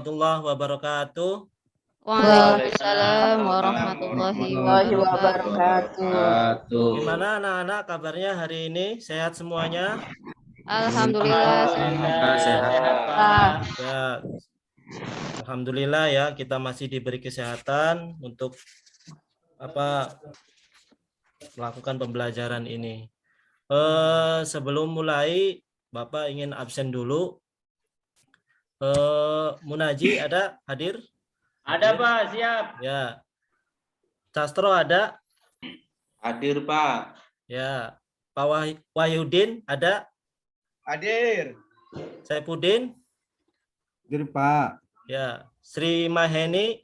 warahmatullahi wabarakatuh. Waalaikumsalam warahmatullahi wabarakatuh. Gimana anak-anak kabarnya hari ini? Sehat semuanya? Alhamdulillah Sehat, Pak. Ya, alhamdulillah ya kita masih diberi kesehatan untuk melakukan pembelajaran ini. Sebelum mulai, Bapak ingin absen dulu. Munaji ada hadir? Ada, Pak, siap. Ya. Castro ada? Hadir, Pak. Ya. Pak Wahyudin ada? Hadir. Saipudin? Hadir, Pak. Ya. Sri Maheni?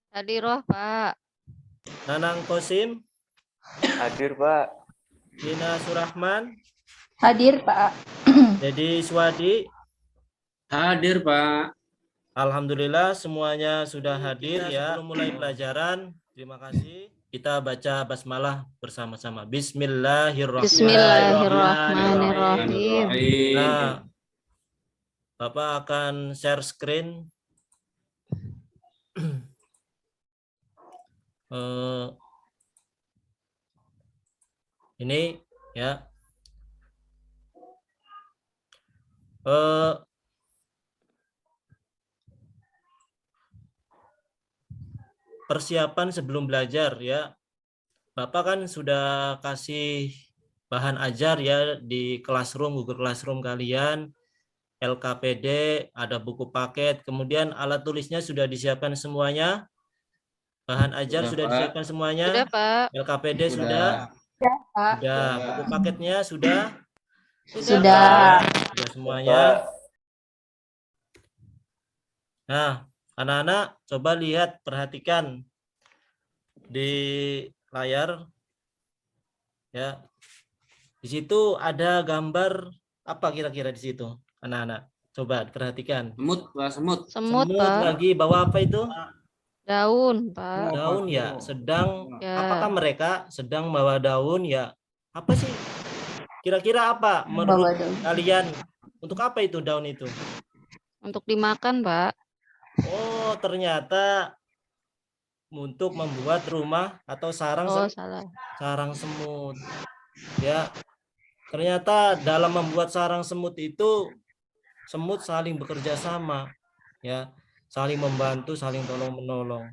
Hadiroh, Pak. Nanang Kosim? Hadir, Pak. Dina Surahman? Hadir, Pak. Dedi Swadi? Hadir, Pak. Alhamdulillah semuanya sudah hadir ya. Sebelum mulai pelajaran, terima kasih. Kita baca basmalah bersama-sama. Bismillahirrahmanirrahim. Nah, Bapak akan share screen. Ini ya. Persiapan sebelum belajar ya. Bapak kan sudah kasih bahan ajar ya di Classroom, Google Classroom kalian, LKPD, ada buku paket, kemudian alat tulisnya sudah disiapkan semuanya. Bahan ajar sudah disiapkan semuanya. Sudah, Pak. LKPD sudah. Pak. Sudah. Buku paketnya sudah. Sudah. Sudah semuanya. Nah, anak-anak coba lihat, perhatikan di layar ya. Di situ ada gambar apa kira-kira di situ, anak-anak? Coba perhatikan. Semut, Pak, semut. Semut, Semut Pak. lagi bawa apa itu? Daun, Pak. Daun ya, sedang Ya. apakah mereka sedang bawa daun ya? Apa sih? Kira-kira apa menurut kalian? Untuk apa itu daun itu? Untuk dimakan, Pak. Oh, ternyata untuk membuat rumah atau sarang Oh, salah. sarang semut. Ya. Ternyata dalam membuat sarang semut itu semut saling bekerja sama, ya. Saling membantu, saling tolong-menolong.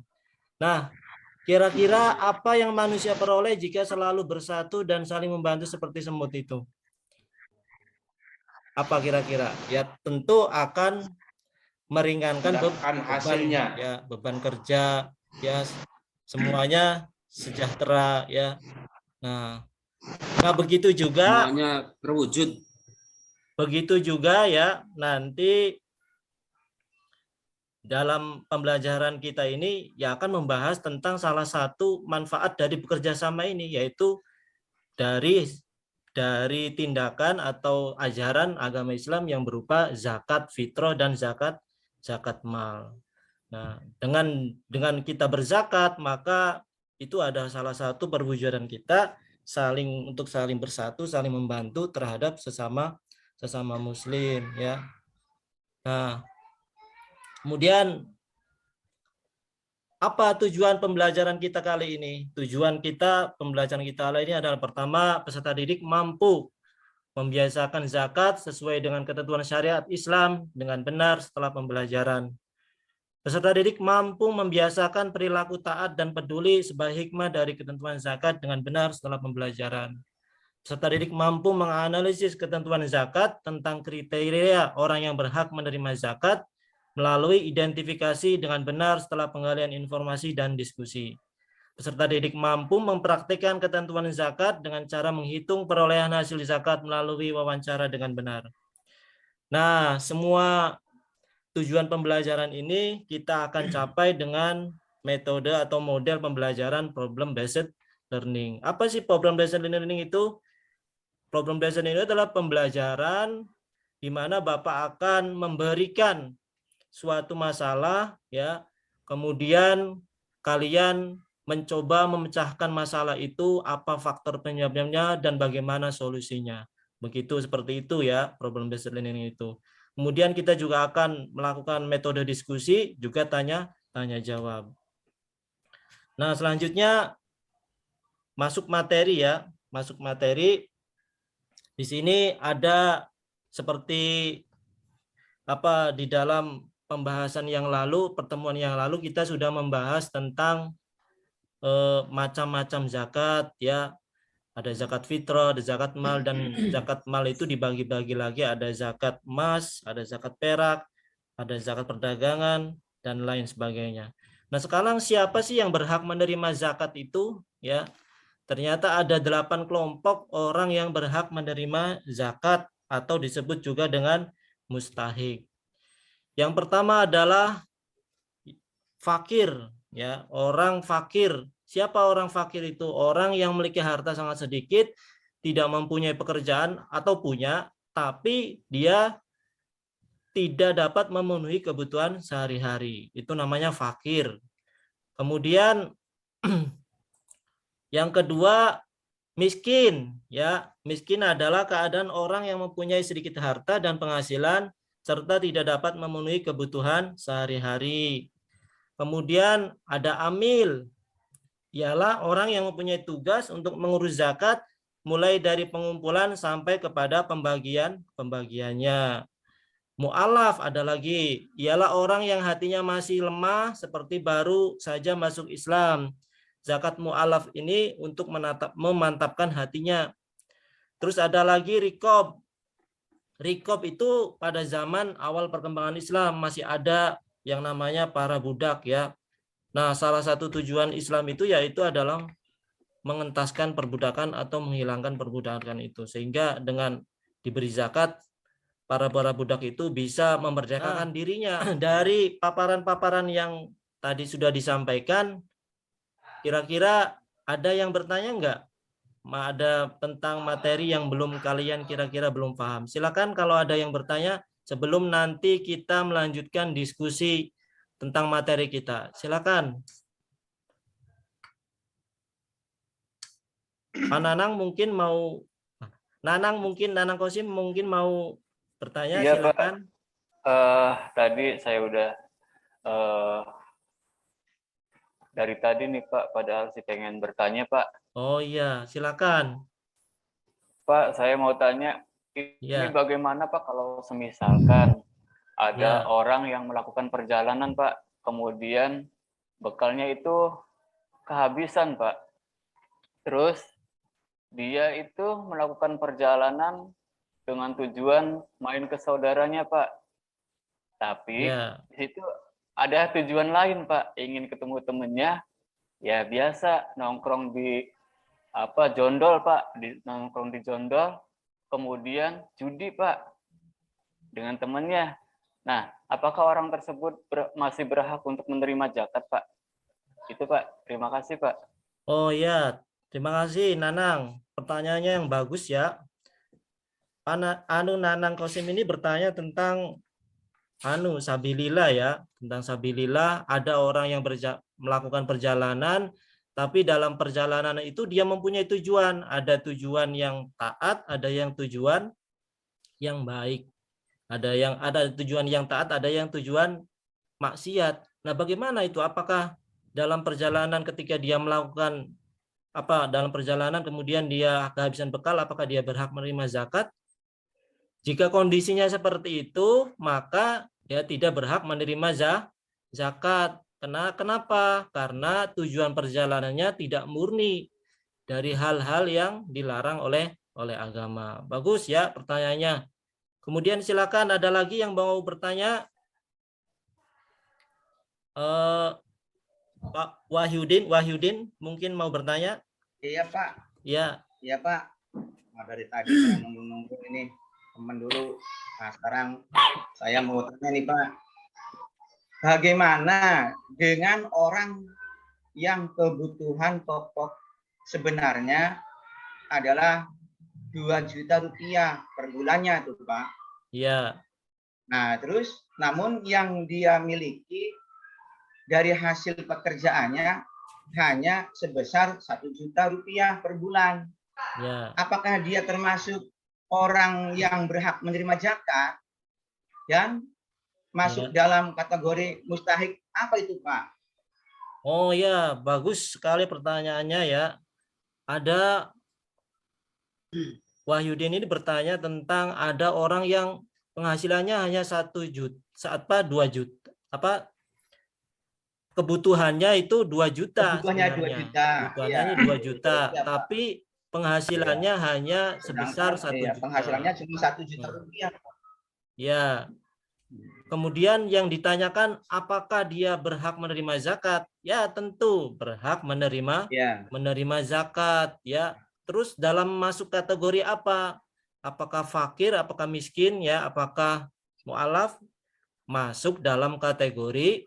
Nah, kira-kira apa yang manusia peroleh jika selalu bersatu dan saling membantu seperti semut itu? Apa kira-kira? Ya, tentu akan meringankan beban hasilnya, ya, beban kerja, ya, semuanya sejahtera, ya. Nah, begitu juga semuanya terwujud. Begitu juga ya nanti dalam pembelajaran kita ini ya akan membahas tentang salah satu manfaat dari bekerja sama ini, yaitu dari tindakan atau ajaran agama Islam yang berupa zakat fitrah dan zakat mal. Nah, dengan kita berzakat, maka itu ada salah satu perwujudan kita saling bersatu, saling membantu terhadap sesama muslim, ya. Nah, kemudian apa tujuan pembelajaran kita kali ini? Tujuan pembelajaran kita kali ini adalah, pertama, peserta didik mampu membiasakan zakat sesuai dengan ketentuan syariat Islam dengan benar setelah pembelajaran. Peserta didik mampu membiasakan perilaku taat dan peduli sebagai hikmah dari ketentuan zakat dengan benar setelah pembelajaran. Peserta didik mampu menganalisis ketentuan zakat tentang kriteria orang yang berhak menerima zakat melalui identifikasi dengan benar setelah penggalian informasi dan diskusi. Peserta didik mampu mempraktikkan ketentuan zakat dengan cara menghitung perolehan hasil zakat melalui wawancara dengan benar. Nah, semua tujuan pembelajaran ini kita akan capai dengan metode atau model pembelajaran problem based learning. Apa sih problem based learning itu? Problem based learning itu adalah pembelajaran di mana Bapak akan memberikan suatu masalah, ya, kemudian kalian mencoba memecahkan masalah itu, apa faktor penyebabnya dan bagaimana solusinya. Begitu, seperti itu ya problem based learning itu. Kemudian kita juga akan melakukan metode diskusi, juga tanya jawab. Nah, selanjutnya masuk materi ya. Masuk materi. Di sini ada seperti di dalam pembahasan yang lalu, pertemuan yang lalu kita sudah membahas tentang macam-macam zakat ya. Ada zakat fitrah, ada zakat mal, dan zakat mal itu dibagi-bagi lagi, ada zakat emas, ada zakat perak, ada zakat perdagangan, dan lain sebagainya. Nah, sekarang siapa sih yang berhak menerima zakat itu? Ya, ternyata ada 8 kelompok orang yang berhak menerima zakat atau disebut juga dengan mustahik. Yang pertama adalah fakir, ya, orang fakir. Siapa orang fakir itu? Orang yang memiliki harta sangat sedikit, tidak mempunyai pekerjaan atau punya, tapi dia tidak dapat memenuhi kebutuhan sehari-hari. Itu namanya fakir. Kemudian yang kedua, miskin, ya. Miskin adalah keadaan orang yang mempunyai sedikit harta dan penghasilan serta tidak dapat memenuhi kebutuhan sehari-hari. Kemudian ada amil, ialah orang yang mempunyai tugas untuk mengurus zakat mulai dari pengumpulan sampai kepada pembagiannya. Mu'alaf ada lagi, ialah orang yang hatinya masih lemah seperti baru saja masuk Islam. Zakat mu'alaf ini untuk memantapkan hatinya. Terus ada lagi rikob. Rikob itu pada zaman awal perkembangan Islam masih ada yang namanya para budak ya. Nah, salah satu tujuan Islam itu yaitu adalah mengentaskan perbudakan atau menghilangkan perbudakan itu. Sehingga dengan diberi zakat, para budak itu bisa memerdekakan dirinya. Dari paparan-paparan yang tadi sudah disampaikan, kira-kira ada yang bertanya enggak? Ada tentang materi yang belum kalian kira-kira belum paham. Silakan kalau ada yang bertanya sebelum nanti kita melanjutkan diskusi tentang materi kita. Silakan. Pak Nanang mungkin Nanang Kosim mungkin mau bertanya, Iya, silakan. Pak. Tadi saya udah dari tadi nih Pak, padahal sih pengen bertanya Pak. Oh iya, silakan. Pak, saya mau tanya, ini Ya. bagaimana Pak kalau semisalkan ada Ya. orang yang melakukan perjalanan Pak, kemudian bekalnya itu kehabisan Pak. Terus dia itu melakukan perjalanan dengan tujuan main ke saudaranya Pak. Tapi Ya. di situ ada tujuan lain Pak, ingin ketemu temennya, ya biasa nongkrong di jondol Pak, nongkrong di jondol, kemudian judi Pak dengan temennya. Nah, apakah orang tersebut masih berhak untuk menerima zakat Pak? Itu Pak, terima kasih Pak. Oh ya, terima kasih Nanang. Pertanyaannya yang bagus ya. Nanang Kosim ini bertanya tentang sabilillah ya, tentang sabilillah. Ada orang yang melakukan perjalanan, tapi dalam perjalanan itu dia mempunyai tujuan. Ada tujuan yang taat, ada yang tujuan yang baik. Ada tujuan yang taat, ada yang tujuan maksiat. Nah, bagaimana itu? Apakah dalam perjalanan ketika dia melakukan dalam perjalanan kemudian dia kehabisan bekal, apakah dia berhak menerima zakat? Jika kondisinya seperti itu, maka dia tidak berhak menerima zakat. Kenapa? Karena tujuan perjalanannya tidak murni dari hal-hal yang dilarang oleh agama. Bagus ya pertanyaannya. Kemudian silakan ada lagi yang mau bertanya. Pak Wahyudin mungkin mau bertanya. Iya Pak. Ya. Iya Pak. Nah, dari tadi saya nunggu ini teman dulu. Nah sekarang saya mau tanya nih Pak. Bagaimana dengan orang yang kebutuhan pokok sebenarnya adalah 2 juta rupiah per bulannya tuh Pak. Iya. Nah terus namun yang dia miliki dari hasil pekerjaannya hanya sebesar 1 juta rupiah per bulan. Ya. Apakah dia termasuk orang yang berhak menerima zakat? dan masuk dalam kategori mustahik. Apa itu, Pak? Oh ya, bagus sekali pertanyaannya ya. Ada Wahyudin ini bertanya tentang ada orang yang penghasilannya hanya 1 juta, 2 juta, kebutuhannya itu 2 juta Kebutuhannya 2 sebenarnya. juta. Kebutuhannya 2 juta, tapi penghasilannya hanya sebesar 1 Sedangkan, juta. penghasilannya cuma 1 juta rupiah. Ya. Kemudian yang ditanyakan apakah dia berhak menerima zakat? Ya, tentu berhak menerima Ya. zakat ya. Terus dalam masuk kategori apa? Apakah fakir, apakah miskin ya, apakah mu'alaf? Masuk dalam kategori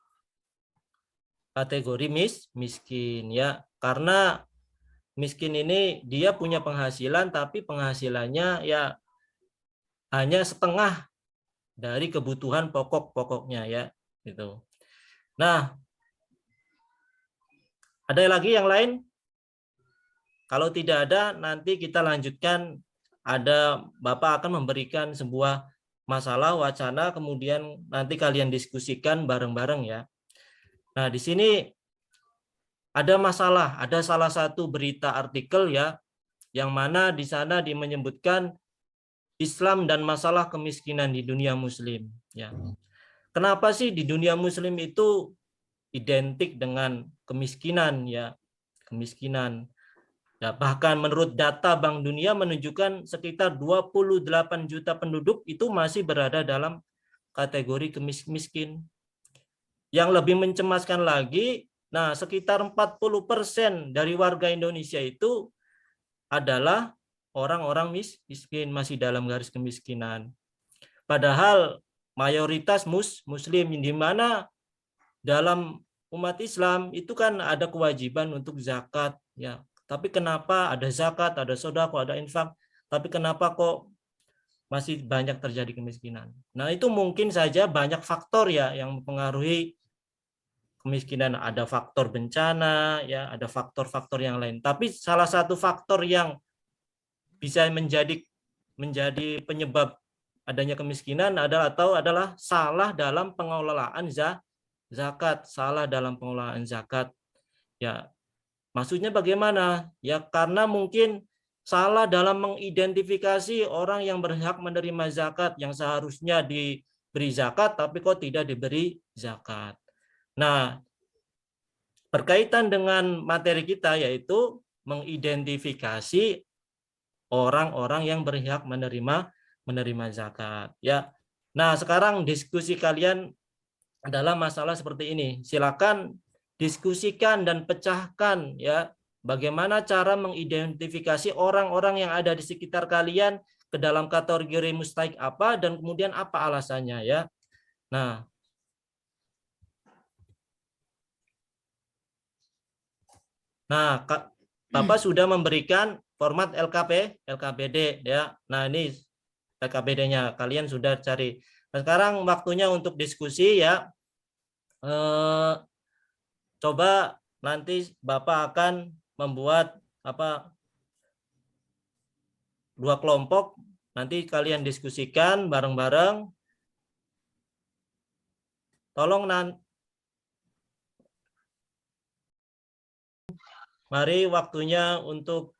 miskin ya. Karena miskin ini dia punya penghasilan tapi penghasilannya ya hanya setengah dari kebutuhan pokoknya ya gitu. Nah, ada lagi yang lain? Kalau tidak ada, nanti kita lanjutkan. Ada Bapak akan memberikan sebuah masalah wacana, kemudian nanti kalian diskusikan bareng-bareng ya. Nah, di sini ada masalah, ada salah satu berita artikel ya, yang mana di sana menyebutkan Islam dan masalah kemiskinan di dunia muslim ya. Kenapa sih di dunia muslim itu identik dengan kemiskinan ya? Kemiskinan. Ya, bahkan menurut data Bank Dunia menunjukkan sekitar 28 juta penduduk itu masih berada dalam kategori miskin. Yang lebih mencemaskan lagi, nah sekitar 40% dari warga Indonesia itu adalah orang-orang miskin, masih dalam garis kemiskinan. Padahal mayoritas muslim, di mana dalam umat Islam itu kan ada kewajiban untuk zakat ya. Tapi kenapa ada zakat, ada sedekah, ada infak, tapi kenapa kok masih banyak terjadi kemiskinan? Nah, itu mungkin saja banyak faktor ya yang mempengaruhi kemiskinan. Ada faktor bencana ya, ada faktor-faktor yang lain. Tapi salah satu faktor yang bisa menjadi penyebab adanya kemiskinan adalah salah dalam pengelolaan zakat, salah dalam pengelolaan zakat. Ya, maksudnya bagaimana? Ya karena mungkin salah dalam mengidentifikasi orang yang berhak menerima zakat, yang seharusnya diberi zakat tapi kok tidak diberi zakat. Nah, berkaitan dengan materi kita yaitu mengidentifikasi orang-orang yang berhak menerima zakat ya. Nah, sekarang diskusi kalian adalah masalah seperti ini. Silakan diskusikan dan pecahkan ya bagaimana cara mengidentifikasi orang-orang yang ada di sekitar kalian ke dalam kategori mustahik apa dan kemudian apa alasannya ya. Nah, Bapak sudah memberikan format LKPD ya. Nah, ini LKPD-nya kalian sudah cari. Nah, sekarang waktunya untuk diskusi ya. Coba nanti Bapak akan membuat 2 kelompok. Nanti kalian diskusikan bareng-bareng. Tolong mari waktunya untuk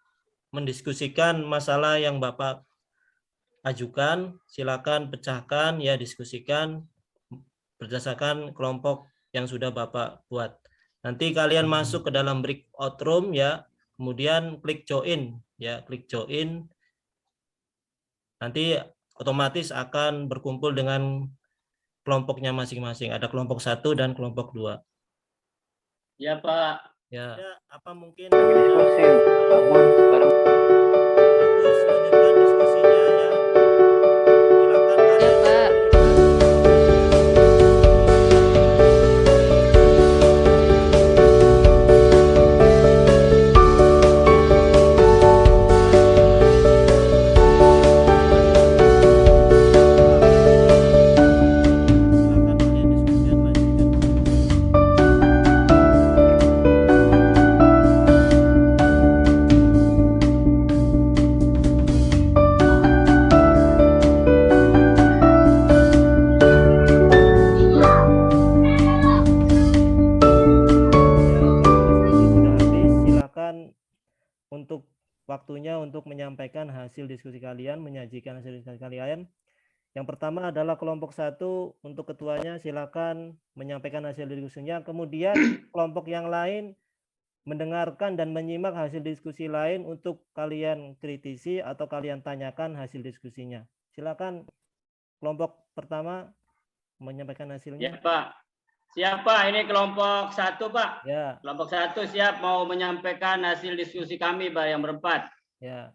mendiskusikan masalah yang Bapak ajukan. Silakan pecahkan ya, diskusikan berdasarkan kelompok yang sudah Bapak buat. Nanti kalian masuk ke dalam breakout room ya, kemudian klik join ya, klik join. Nanti otomatis akan berkumpul dengan kelompoknya masing-masing. Ada kelompok 1 dan kelompok 2. Ya Pak. Ya, apa mungkin Diskusi. Sekarang bagus lanjutkan diskusinya ya. Silakan Ya, kalian. Pak. Silakan kalian diskusikan lanjutkan. waktunya untuk menyampaikan hasil diskusi kalian, menyajikan hasil diskusi kalian. Yang pertama adalah kelompok 1, untuk ketuanya silakan menyampaikan hasil diskusinya. Kemudian kelompok yang lain mendengarkan dan menyimak hasil diskusi lain untuk kalian kritisi atau kalian tanyakan hasil diskusinya. Silakan kelompok pertama menyampaikan Ya, hasilnya. Pak. Siapa? Ini kelompok 1, Pak. Ya, Kelompok 1 siap mau menyampaikan hasil diskusi kami, Pak, yang berempat. ya.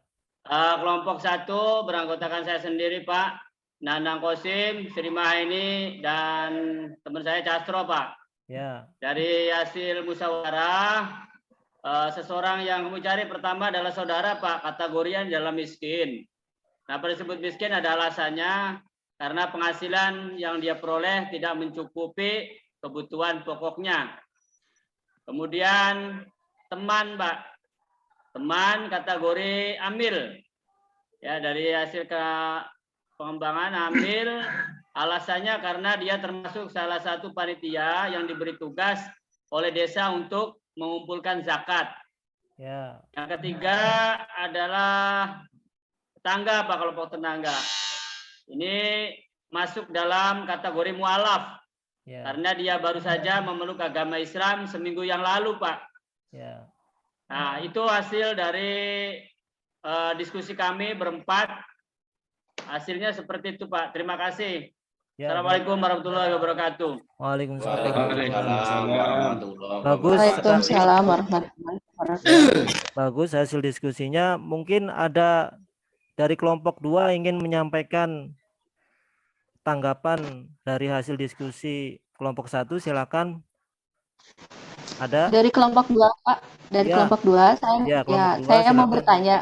Kelompok 1 beranggotakan saya sendiri, Pak. Nanang Kosim, Sri Mahaini, dan teman saya Castro, Pak. Ya, Dari hasil musyawarah, seseorang yang kami cari pertama adalah saudara, Pak, kategorinya dalam miskin. Nah, pada disebut miskin ada alasannya karena penghasilan yang dia peroleh tidak mencukupi kebutuhan pokoknya. Kemudian teman, Pak, teman kategori amil. Ya, dari hasil pengembangan amil, alasannya karena dia termasuk salah satu panitia yang diberi tugas oleh desa untuk mengumpulkan zakat. ya. Yang ketiga adalah tetangga, Pak, kelompok tetangga. Ini masuk dalam kategori mualaf. Ya, Karena dia baru saja memeluk agama Islam seminggu yang lalu, Pak. ya. Nah, itu hasil dari diskusi kami berempat. Hasilnya seperti itu, Pak. Terima kasih. Ya, Assalamualaikum warahmatullahi wabarakatuh. Waalaikumsalam. Waalaikumsalam warahmatullahi Bagus. wabarakatuh. Waalaikumsalam warahmatullahi wabarakatuh. Bagus hasil diskusinya. Mungkin ada dari kelompok 2 ingin menyampaikan tanggapan dari hasil diskusi kelompok 1, silakan. Ada? Dari kelompok 2, Pak. Dari Ya. kelompok 2, Ya, kelompok 2, saya mau silakan. bertanya.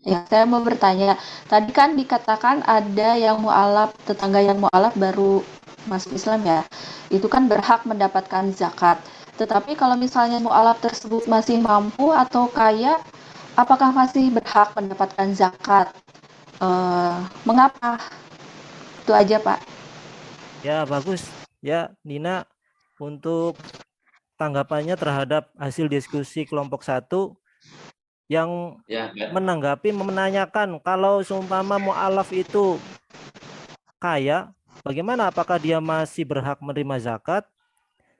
Ya, saya mau bertanya. Tadi kan dikatakan ada yang mualaf, tetangga yang mualaf baru masuk Islam ya. Itu kan berhak mendapatkan zakat. Tetapi kalau misalnya mualaf tersebut masih mampu atau kaya, apakah masih berhak mendapatkan zakat? Mengapa? Itu aja, Pak. Ya, bagus. Ya, Nina, untuk tanggapannya terhadap hasil diskusi kelompok 1 yang Ya, menanggapi, menanyakan kalau seumpama mu'alaf itu kaya, bagaimana, apakah dia masih berhak menerima zakat?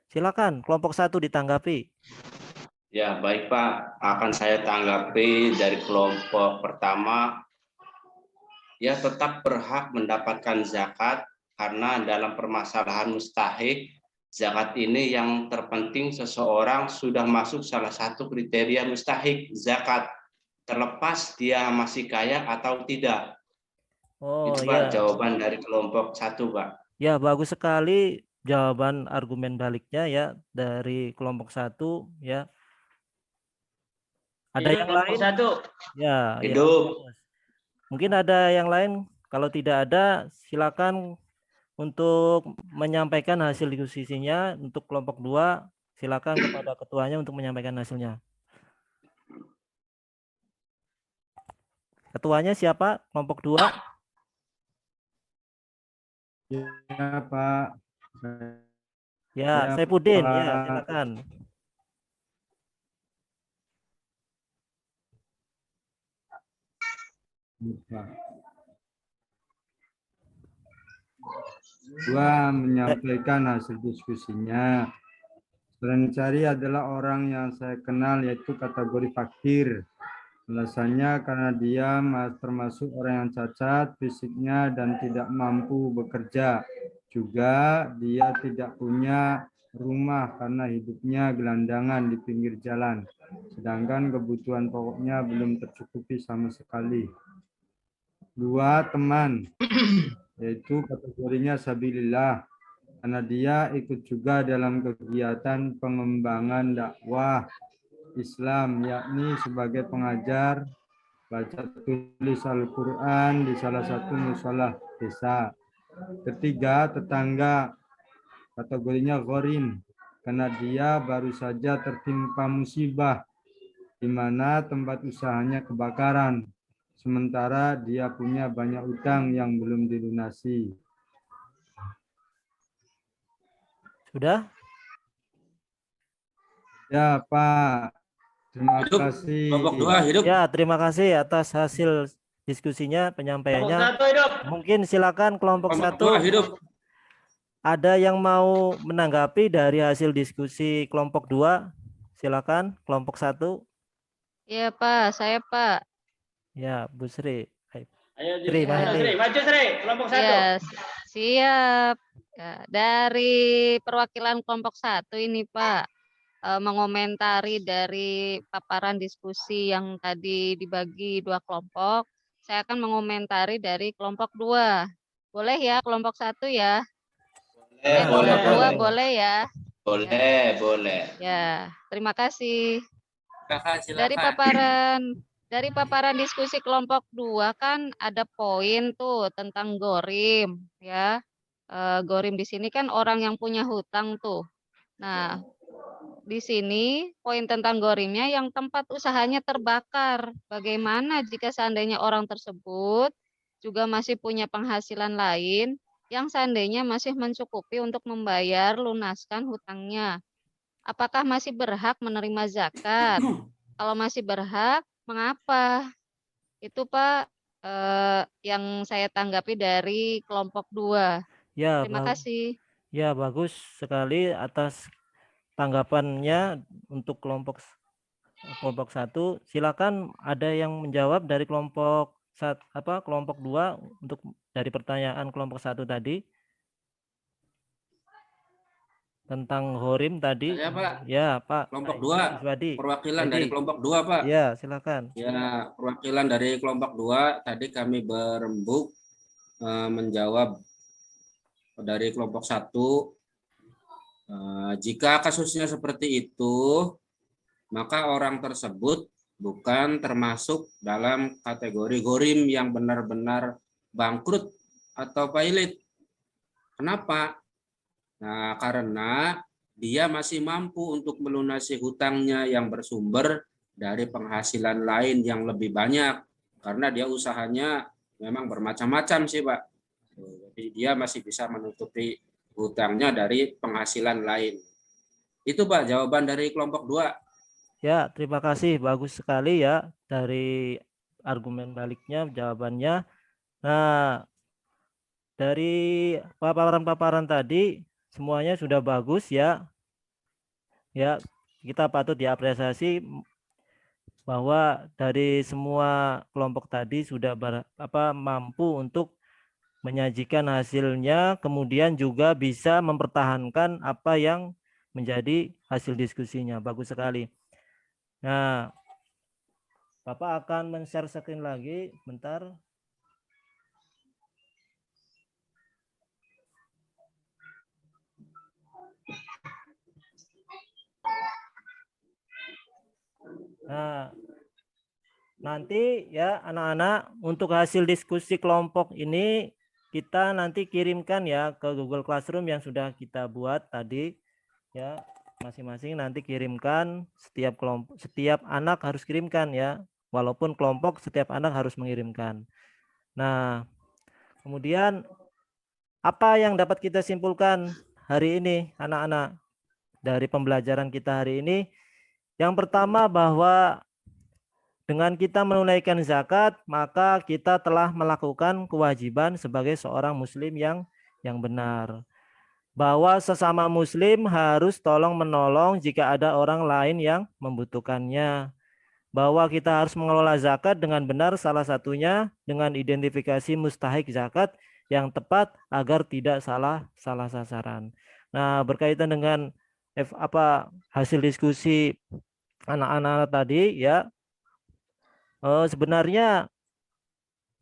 Silakan kelompok 1 ditanggapi. ya, baik Pak. Akan saya tanggapi dari kelompok pertama. Ya, tetap berhak mendapatkan zakat karena dalam permasalahan mustahik, zakat ini yang terpenting seseorang sudah masuk salah satu kriteria mustahik zakat, terlepas dia masih kaya atau tidak. Oh Itu ya, Pak jawaban dari kelompok 1, Pak. ya bagus sekali jawaban argumen baliknya ya dari kelompok 1 ya. Ada Hidup yang kelompok lain? 1. Ya, ya, Hidup. bagus. Mungkin ada yang lain. Kalau tidak ada, silakan untuk menyampaikan hasil diskusinya. Untuk kelompok 2, silakan kepada ketuanya untuk menyampaikan hasilnya. Ketuanya siapa? Kelompok 2? Ya, Pak. Ya, Ya, Saipudin. Pak. Ya, silakan. Pak. Gua menyampaikan hasil diskusinya. Cari adalah orang yang saya kenal, yaitu kategori fakir. Alasannya karena dia termasuk orang yang cacat fisiknya dan tidak mampu bekerja. Juga dia tidak punya rumah karena hidupnya gelandangan di pinggir jalan. Sedangkan kebutuhan pokoknya belum tercukupi sama sekali. 2, teman, yaitu kategorinya sabilillah, karena dia ikut juga dalam kegiatan pengembangan dakwah Islam, yakni sebagai pengajar baca tulis Al-Quran di salah satu mushola desa. Ketiga, tetangga, kategorinya ghorim, karena dia baru saja tertimpa musibah di mana tempat usahanya kebakaran, sementara dia punya banyak utang yang belum dilunasi. Sudah? Ya, Pak. Terima Hidup. kasih. Kelompok 2 hidup. Ya, terima kasih atas hasil diskusinya, Kelompok penyampaiannya. 1 hidup. Mungkin silakan kelompok Kelompok 2 1. hidup. Ada yang mau menanggapi dari hasil diskusi kelompok 2? Silakan kelompok 1. Iya, Pak. Saya, Pak. Ya, Bu Sri. Ayo Sri, Ya. Mas Sri. Sri, maju Sri, kelompok 1. Iya, siap. Ya, dari perwakilan kelompok 1 ini, Pak, mengomentari dari paparan diskusi yang tadi dibagi 2 kelompok, saya akan mengomentari dari kelompok 2. Boleh ya kelompok 1 ya? Boleh, Kelompok 2 boleh. boleh ya? Boleh. Ya, terima kasih. Silakan. Dari paparan diskusi kelompok 2 kan ada poin tuh tentang gorim ya. Gorim di sini kan orang yang punya hutang tuh. Nah, di sini poin tentang gorimnya yang tempat usahanya terbakar. Bagaimana jika seandainya orang tersebut juga masih punya penghasilan lain yang seandainya masih mencukupi untuk membayar lunaskan hutangnya? Apakah masih berhak menerima zakat? Kalau masih berhak, mengapa? Itu Pak yang saya tanggapi dari kelompok 2. Ya, Terima kasih. ya, bagus sekali atas tanggapannya untuk kelompok 1. Silakan ada yang menjawab dari kelompok kelompok 2 untuk dari pertanyaan kelompok 1 tadi tentang Horim tadi. Saya, Pak. Ya, Pak. Kelompok 2. Swadi. Perwakilan dari kelompok 2, Pak. Ya, silakan. Ya, perwakilan dari kelompok 2 tadi kami berembuk menjawab dari kelompok 1. Jika kasusnya seperti itu, maka orang tersebut bukan termasuk dalam kategori gorim yang benar-benar bangkrut atau pailit. Kenapa? Nah, karena dia masih mampu untuk melunasi hutangnya yang bersumber dari penghasilan lain yang lebih banyak. Karena dia usahanya memang bermacam-macam sih, Pak. Jadi dia masih bisa menutupi hutangnya dari penghasilan lain. Itu, Pak, jawaban dari kelompok 2. Ya, terima kasih. Bagus sekali ya dari argumen baliknya, jawabannya. Nah, dari paparan-paparan tadi semuanya sudah bagus ya. Ya, kita patut diapresiasi bahwa dari semua kelompok tadi sudah mampu untuk menyajikan hasilnya, kemudian juga bisa mempertahankan apa yang menjadi hasil diskusinya. Bagus sekali. Nah, Bapak akan men-share screen lagi, bentar. Nah, nanti ya anak-anak untuk hasil diskusi kelompok ini kita nanti kirimkan ya ke Google Classroom yang sudah kita buat tadi ya, masing-masing nanti kirimkan, setiap anak harus kirimkan ya, walaupun kelompok setiap anak harus mengirimkan. Nah, kemudian apa yang dapat kita simpulkan hari ini anak-anak dari pembelajaran kita hari ini? Yang pertama bahwa dengan kita menunaikan zakat, maka kita telah melakukan kewajiban sebagai seorang muslim yang benar. Bahwa sesama muslim harus tolong menolong jika ada orang lain yang membutuhkannya. Bahwa kita harus mengelola zakat dengan benar, salah satunya dengan identifikasi mustahik zakat yang tepat agar tidak salah sasaran. Nah, berkaitan dengan hasil diskusi anak-anak tadi ya, sebenarnya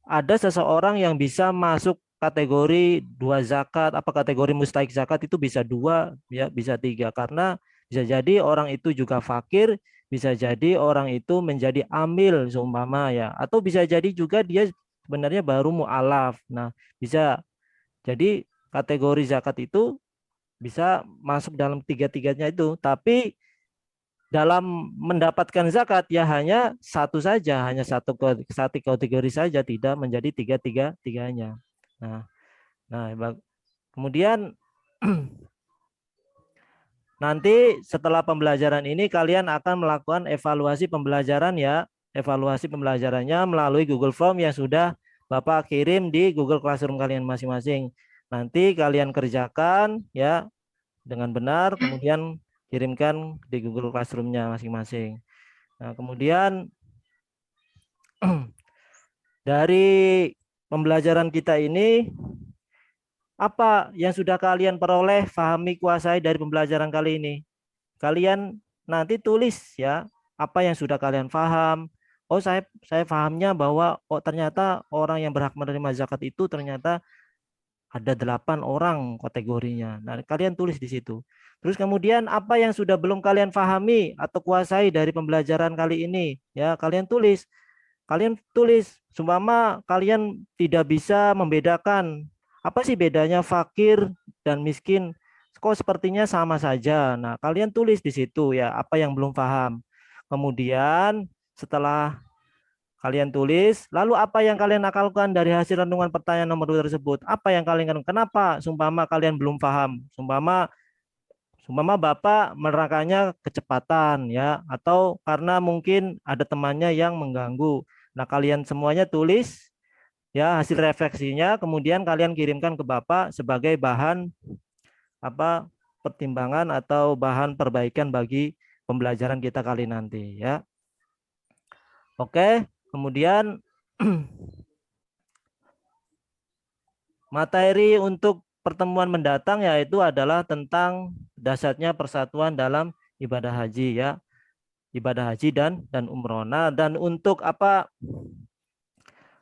ada seseorang yang bisa masuk kategori 2 zakat, kategori mustahik zakat itu bisa 2 ya, bisa 3, karena bisa jadi orang itu juga fakir, bisa jadi orang itu menjadi amil seumpama ya, atau bisa jadi juga dia sebenarnya baru mu'alaf. Nah, bisa jadi kategori zakat itu bisa masuk dalam 3-tiganya itu, tapi dalam mendapatkan zakat ya hanya satu saja, hanya satu kategori saja, tidak menjadi tiga-tiganya. Nah, kemudian nanti setelah pembelajaran ini kalian akan melakukan evaluasi pembelajaran ya. Evaluasi pembelajarannya melalui Google Form yang sudah Bapak kirim di Google Classroom kalian masing-masing. Nanti kalian kerjakan ya dengan benar, kemudian kirimkan di Google Classroom-nya masing-masing. Nah, kemudian dari pembelajaran kita ini, apa yang sudah kalian peroleh, pahami, kuasai dari pembelajaran kali ini? Kalian nanti tulis ya, apa yang sudah kalian paham. Oh, saya pahamnya bahwa ternyata orang yang berhak menerima zakat itu ternyata ada 8 orang kategorinya. Nah, kalian tulis di situ. Terus kemudian apa yang sudah belum kalian pahami atau kuasai dari pembelajaran kali ini? Ya, kalian tulis. Kalian tulis, seumpama kalian tidak bisa membedakan apa sih bedanya fakir dan miskin? Kok sepertinya sama saja. Nah, kalian tulis di situ ya apa yang belum paham. Kemudian setelah kalian tulis, lalu apa yang kalian akalkan dari hasil renungan pertanyaan nomor 2 tersebut? Apa yang kalian kenapa? Seumpama kalian belum paham. Seumpama Bapak menerangkannya kecepatan ya, atau karena mungkin ada temannya yang mengganggu. Nah, kalian semuanya tulis ya hasil refleksinya, kemudian kalian kirimkan ke Bapak sebagai bahan pertimbangan atau bahan perbaikan bagi pembelajaran kita kali nanti ya. Oke, kemudian materi untuk pertemuan mendatang yaitu adalah tentang dasarnya persatuan dalam ibadah haji ya. Ibadah haji dan umroh. Nah, dan untuk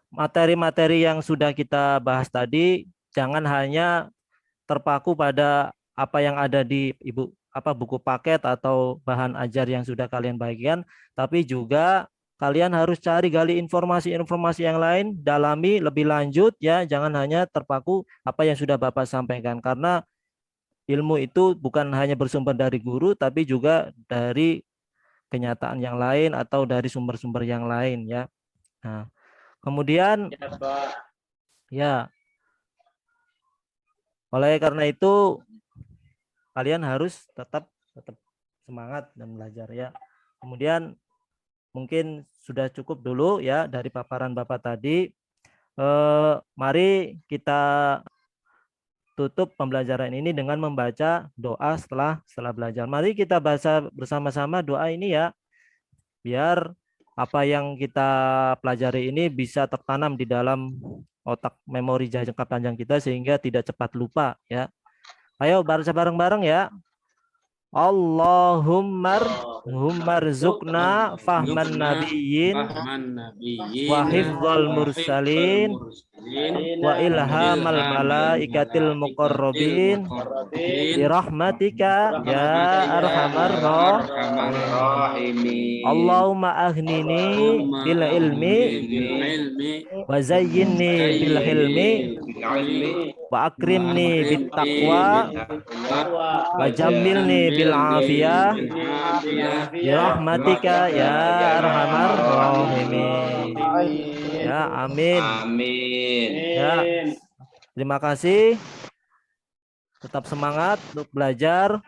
materi-materi yang sudah kita bahas tadi, jangan hanya terpaku pada apa yang ada di buku paket atau bahan ajar yang sudah kalian bagikan, tapi juga kalian harus gali informasi-informasi yang lain, dalami lebih lanjut ya, jangan hanya terpaku apa yang sudah Bapak sampaikan, karena ilmu itu bukan hanya bersumber dari guru, tapi juga dari kenyataan yang lain atau dari sumber-sumber yang lain ya. Nah, kemudian ya, oleh karena itu kalian harus tetap semangat dan belajar ya. Kemudian mungkin sudah cukup dulu ya dari paparan Bapak tadi. Mari kita tutup pembelajaran ini dengan membaca doa setelah belajar. Mari kita baca bersama-sama doa ini ya, biar apa yang kita pelajari ini bisa tertanam di dalam otak memori jangka panjang kita sehingga tidak cepat lupa ya. Ayo baca bareng-bareng ya. Allahumma rzuqna fahman nabiyyin wa hifdzal mursalin wa ilhamal malaikatil muqarrabin bi rahmatika ya arhamar rahimin. Allahumma aghnini bil ilmi wa zayyinni bil hilmi wa akrimni bit taqwa wa jammilni bil afiyah ya rahmatika ya arhamar rahimin. Ya, amin. Amin. Ya. Terima kasih. Tetap semangat untuk belajar.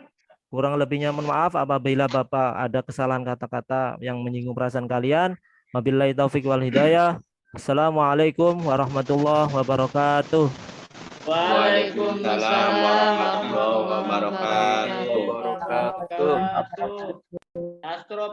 Kurang lebihnya mohon maaf apabila Bapak ada kesalahan kata-kata yang menyinggung perasaan kalian. Wabillahi taufik wal hidayah. Assalamualaikum warahmatullahi wabarakatuh. Waalaikumsalam warahmatullahi wabarakatuh. Astro